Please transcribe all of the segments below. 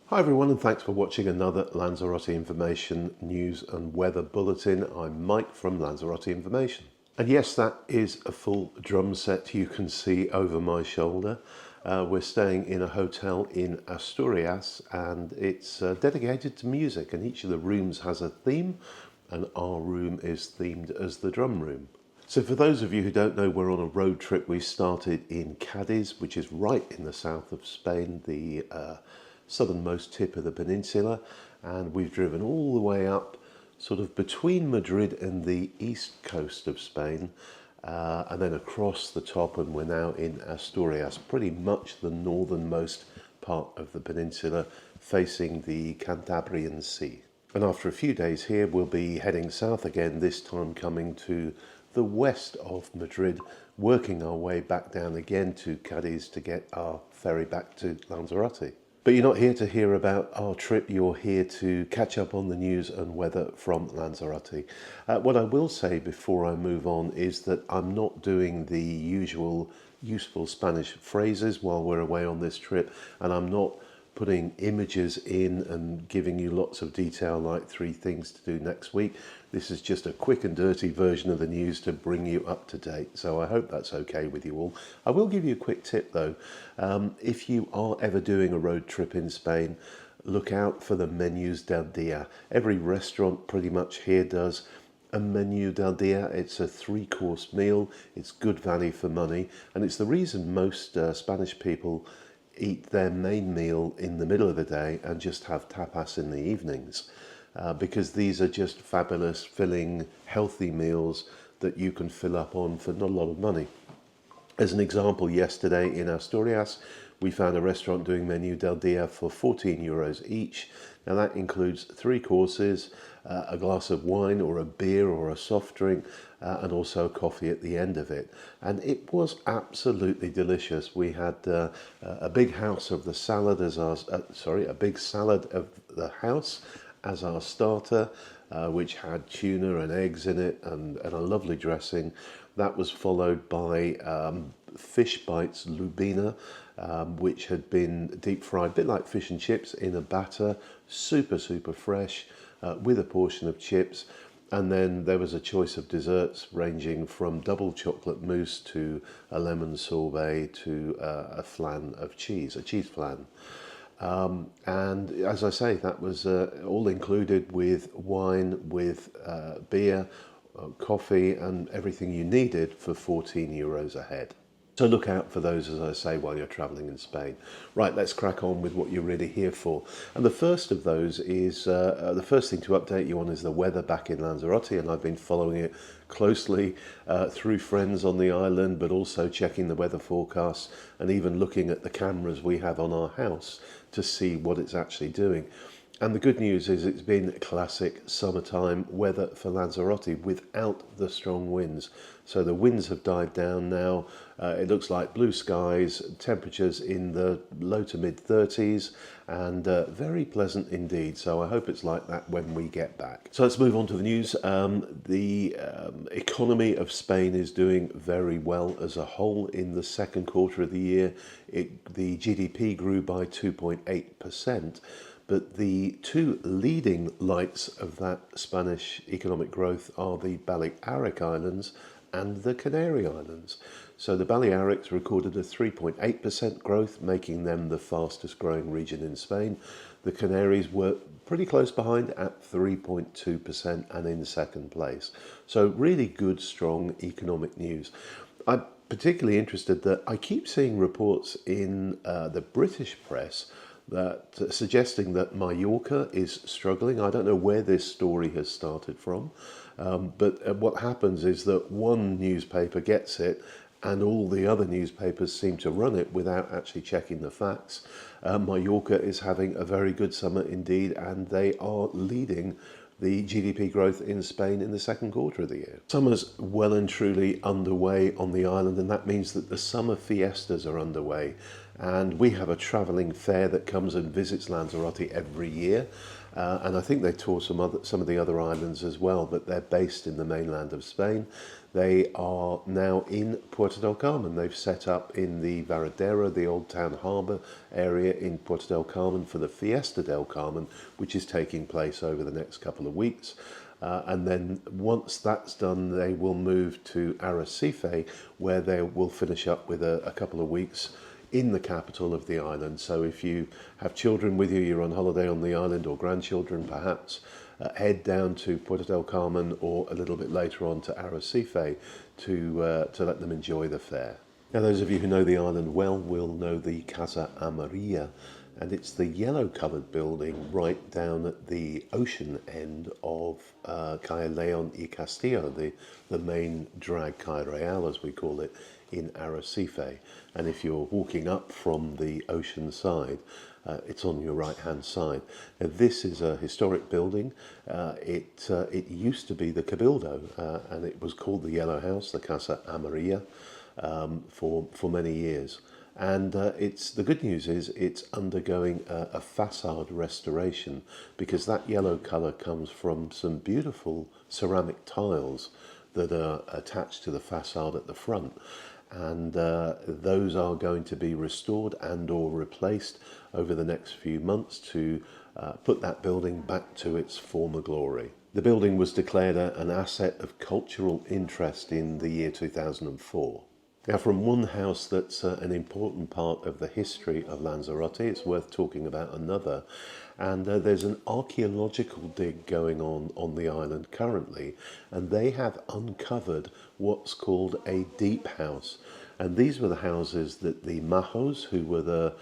Hi everyone, and thanks for watching another Lanzarote Information News and Weather Bulletin. I'm Mike from Lanzarote Information. And yes, that is a full drum set you can see over my shoulder. We're staying in a hotel in Asturias, and it's dedicated to music, and each of the rooms has a theme, and our room is themed as the drum room. So for those of you who don't know, we're on a road trip. We started in Cadiz, which is right in the south of Spain, the southernmost tip of the peninsula, and we've driven all the way up sort of between Madrid and the east coast of Spain, and then across the top, and we're now in Asturias, pretty much the northernmost part of the peninsula facing the Cantabrian Sea. And after a few days here, we'll be heading south again, this time coming to the west of Madrid, working our way back down again to Cadiz to get our ferry back to Lanzarote. But you're not here to hear about our trip, you're here to catch up on the news and weather from Lanzarote. What I will say before I move on is that I'm not doing the usual useful Spanish phrases while we're away on this trip, and I'm not putting images in and giving you lots of detail like 3 things to do next week. This is just a quick and dirty version of the news to bring you up to date, so I hope that's okay with you all. I will give you a quick tip though. If you are ever doing a road trip in Spain, look out for the menus del dia. Every restaurant pretty much here does a menu del dia. It's a 3-course meal, it's good value for money, and it's the reason most Spanish people eat their main meal in the middle of the day and just have tapas in the evenings, because these are just fabulous, filling, healthy meals that you can fill up on for not a lot of money. As an example, yesterday in Asturias, we found a restaurant doing menu del dia for 14 euros each. Now that includes 3 courses, a glass of wine or a beer or a soft drink, and also a coffee at the end of it. And it was absolutely delicious. We had a big house of the salad as our, a big salad of the house as our starter, which had tuna and eggs in it and a lovely dressing. That was followed by fish bites lubina, which had been deep fried, a bit like fish and chips in a batter, super fresh, with a portion of chips. And then there was a choice of desserts ranging from double chocolate mousse to a lemon sorbet to a flan of cheese, a cheese flan. And as I say, that was all included with wine, with beer, coffee and everything you needed for 14 euros a head. So look out for those, as I say, while you're travelling in Spain. Right, let's crack on with what you're really here for. And the first of those is, the first thing to update you on is the weather back in Lanzarote, and I've been following it closely through friends on the island, but also checking the weather forecasts and even looking at the cameras we have on our house to see what it's actually doing. And the good news is it's been classic summertime weather for Lanzarote without the strong winds. So the winds have died down now. It looks like blue skies, temperatures in the low to mid 30s, and very pleasant indeed. So I hope it's like that when we get back. So let's move on to the news. The economy of Spain is doing very well as a whole in the second quarter of the year. The GDP grew by 2.8%. But the 2 leading lights of that Spanish economic growth are the Balearic Islands and the Canary Islands. So the Balearics recorded a 3.8% growth, making them the fastest growing region in Spain. The Canaries were pretty close behind at 3.2% and in second place. So really good, strong economic news. I'm particularly interested that I keep seeing reports in the British press that suggesting that Mallorca is struggling. I don't know where this story has started from, but what happens is that one newspaper gets it and all the other newspapers seem to run it without actually checking the facts. Mallorca is having a very good summer indeed, and they are leading the GDP growth in Spain in the second quarter of the year. Summer's well and truly underway on the island, and that means that the summer fiestas are underway. And we have a travelling fair that comes and visits Lanzarote every year. And I think they tour some of the other islands as well, but they're based in the mainland of Spain. They are now in Puerto del Carmen. They've set up in the Varadero, the Old Town Harbour area in Puerto del Carmen for the Fiesta del Carmen, which is taking place over the next couple of weeks. And then once that's done, they will move to Arrecife, where they will finish up with a couple of weeks in the capital of the island. So if you have children with you, you're on holiday on the island, or grandchildren perhaps, head down to Puerto del Carmen or a little bit later on to Arrecife to let them enjoy the fair. Now, those of you who know the island well will know the Casa Amarilla, and it's the yellow-coloured building right down at the ocean end of Calle León y Castillo, the main drag Calle Real, as we call it, in Arrecife. And if you're walking up from the ocean side, it's on your right-hand side. Now, this is a historic building. It used to be the Cabildo, and it was called the Yellow House, the Casa Amarilla, for many years. And the good news is it's undergoing a facade restoration, because that yellow colour comes from some beautiful ceramic tiles that are attached to the facade at the front. And those are going to be restored and or replaced over the next few months to put that building back to its former glory. The building was declared an asset of cultural interest in the year 2004. Now, from one house that's an important part of the history of Lanzarote, it's worth talking about another. And there's an archaeological dig going on the island currently, and they have uncovered what's called a deep house. And these were the houses that the Majos, who were the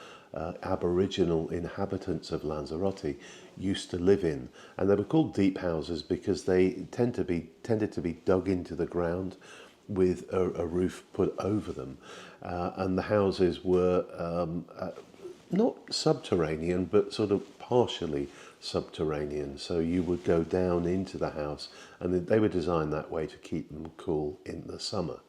Aboriginal inhabitants of Lanzarote, used to live in. And they were called deep houses because they tended to be dug into the ground with a roof put over them. And the houses were not subterranean, but sort of partially subterranean. So you would go down into the house, and they were designed that way to keep them cool in the summer.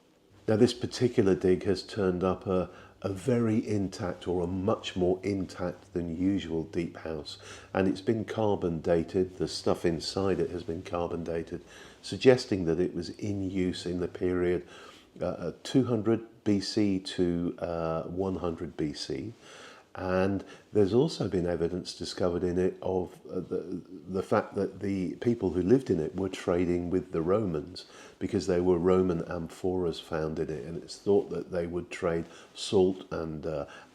Now, this particular dig has turned up a very intact, or a much more intact than usual deep house, and it's been carbon dated. The stuff inside it has been carbon dated, suggesting that it was in use in the period 200 BC to 100 BC. And there's also been evidence discovered in it of the fact that the people who lived in it were trading with the Romans, because there were Roman amphoras found in it, and it's thought that they would trade salt and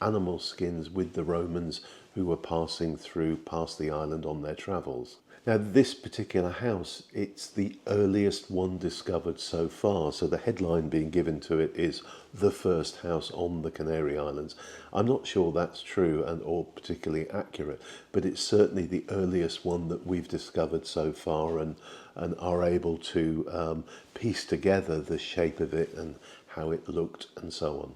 animal skins with the Romans who were passing past the island on their travels. Now, this particular house, it's the earliest one discovered so far. So the headline being given to it is the first house on the Canary Islands. I'm not sure that's true or particularly accurate, but it's certainly the earliest one that we've discovered so far, and are able to piece together the shape of it and how it looked and so on.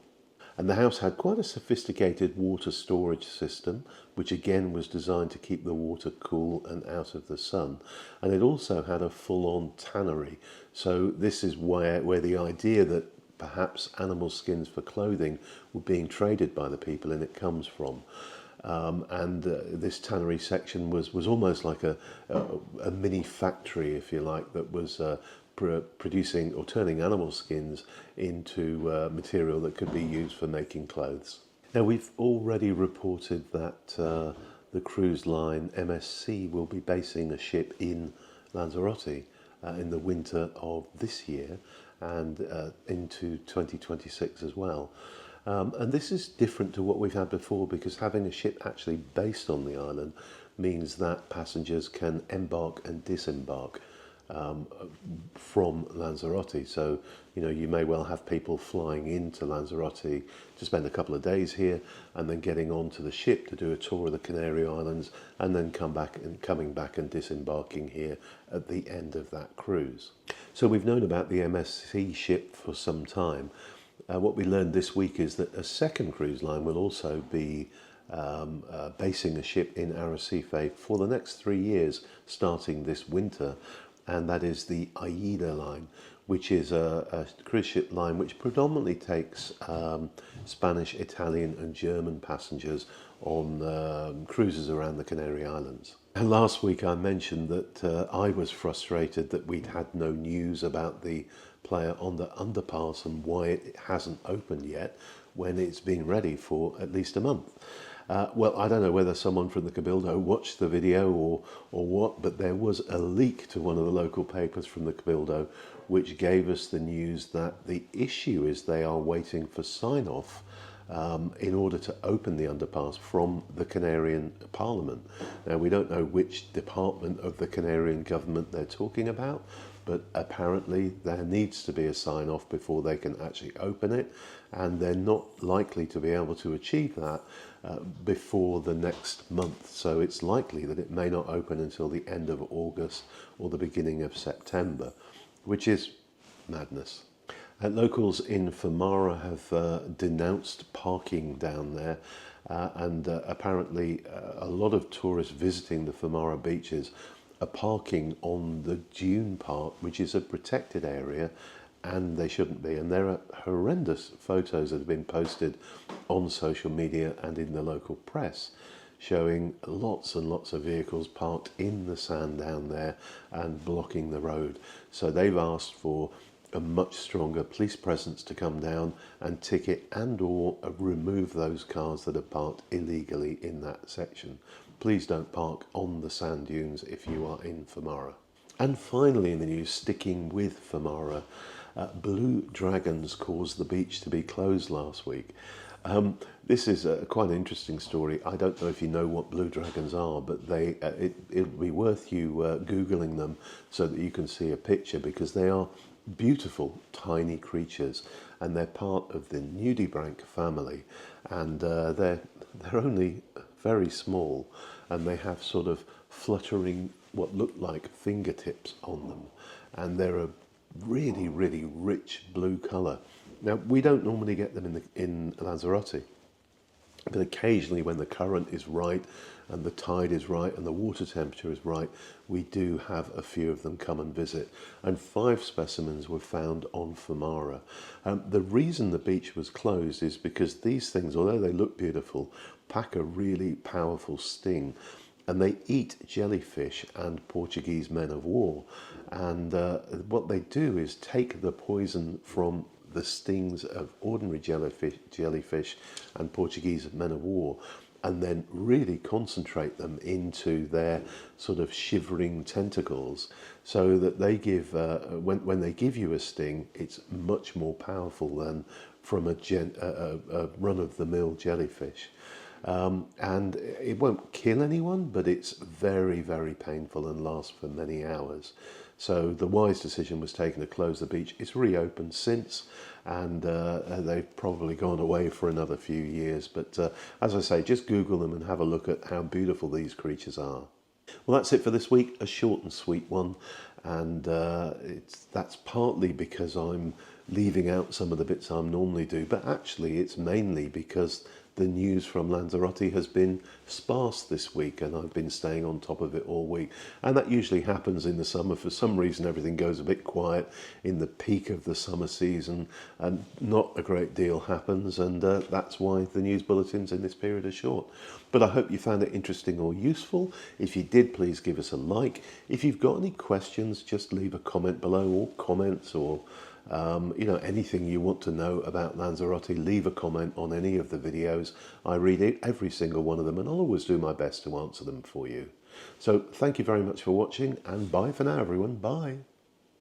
And the house had quite a sophisticated water storage system, which again was designed to keep the water cool and out of the sun. And it also had a full-on tannery. So this is where the idea that perhaps animal skins for clothing were being traded by the people in it comes from. This tannery section was almost like a mini factory, if you like, that was producing or turning animal skins into material that could be used for making clothes. Now, we've already reported that the cruise line MSC will be basing a ship in Lanzarote in the winter of this year and into 2026 as well. And this is different to what we've had before, because having a ship actually based on the island means that passengers can embark and disembark from Lanzarote. So, you may well have people flying into Lanzarote to spend a couple of days here, and then getting onto the ship to do a tour of the Canary Islands, and then coming back and disembarking here at the end of that cruise. So we've known about the MSC ship for some time. What we learned this week is that a second cruise line will also be basing a ship in Arrecife for the next 3 years, starting this winter, and that is the AIDA line, which is a cruise ship line which predominantly takes Spanish, Italian and German passengers on cruises around the Canary Islands. And last week I mentioned that I was frustrated that we'd had no news about the Playa Honda underpass and why it hasn't opened yet when it's been ready for at least a month. Well, I don't know whether someone from the Cabildo watched the video or what, but there was a leak to one of the local papers from the Cabildo which gave us the news that the issue is they are waiting for sign-off in order to open the underpass from the Canarian Parliament. Now, we don't know which department of the Canarian government they're talking about, but apparently there needs to be a sign-off before they can actually open it, and they're not likely to be able to achieve that before the next month. So it's likely that it may not open until the end of August or the beginning of September, which is madness. Locals in Famara have denounced parking down there, and apparently a lot of tourists visiting the Famara beaches are parking on the dune part, which is a protected area, and they shouldn't be. And there are horrendous photos that have been posted on social media and in the local press showing lots and lots of vehicles parked in the sand down there and blocking the road. So they've asked for a much stronger police presence to come down and ticket and or remove those cars that are parked illegally in that section. Please don't park on the sand dunes if you are in Famara. And finally in the news, sticking with Famara, blue dragons caused the beach to be closed last week. This is quite an interesting story. I don't know if you know what blue dragons are, but it'll be worth you Googling them so that you can see a picture, because they are beautiful tiny creatures and they're part of the nudibranch family, and they're only very small and they have sort of fluttering what look like fingertips on them, and they're a really rich blue colour. Now, we don't normally get them in Lanzarote, but occasionally when the current is right and the tide is right and the water temperature is right, we do have a few of them come and visit. And 5 specimens were found on Famara. The reason the beach was closed is because these things, although they look beautiful, pack a really powerful sting. And they eat jellyfish and Portuguese men of war. And what they do is take the poison from the stings of ordinary jellyfish and Portuguese men of war, and then really concentrate them into their sort of shivering tentacles, so that they give, when they give you a sting, it's much more powerful than from a run-of-the-mill jellyfish. And it won't kill anyone, but it's very painful and lasts for many hours. So the wise decision was taken to close the beach. It's reopened since, and they've probably gone away for another few years. But as I say, just Google them and have a look at how beautiful these creatures are. Well, that's it for this week, a short and sweet one. And that's partly because I'm leaving out some of the bits I normally do, but actually it's mainly because the news from Lanzarote has been sparse this week, and I've been staying on top of it all week. And that usually happens in the summer. For some reason, everything goes a bit quiet in the peak of the summer season, and not a great deal happens, and that's why the news bulletins in this period are short. But I hope you found it interesting or useful. If you did, please give us a like. If you've got any questions, just leave a comment below, or comments, or anything you want to know about Lanzarote, leave a comment on any of the videos. I read every single one of them, and I'll always do my best to answer them for you. So thank you very much for watching, and bye for now, everyone. Bye.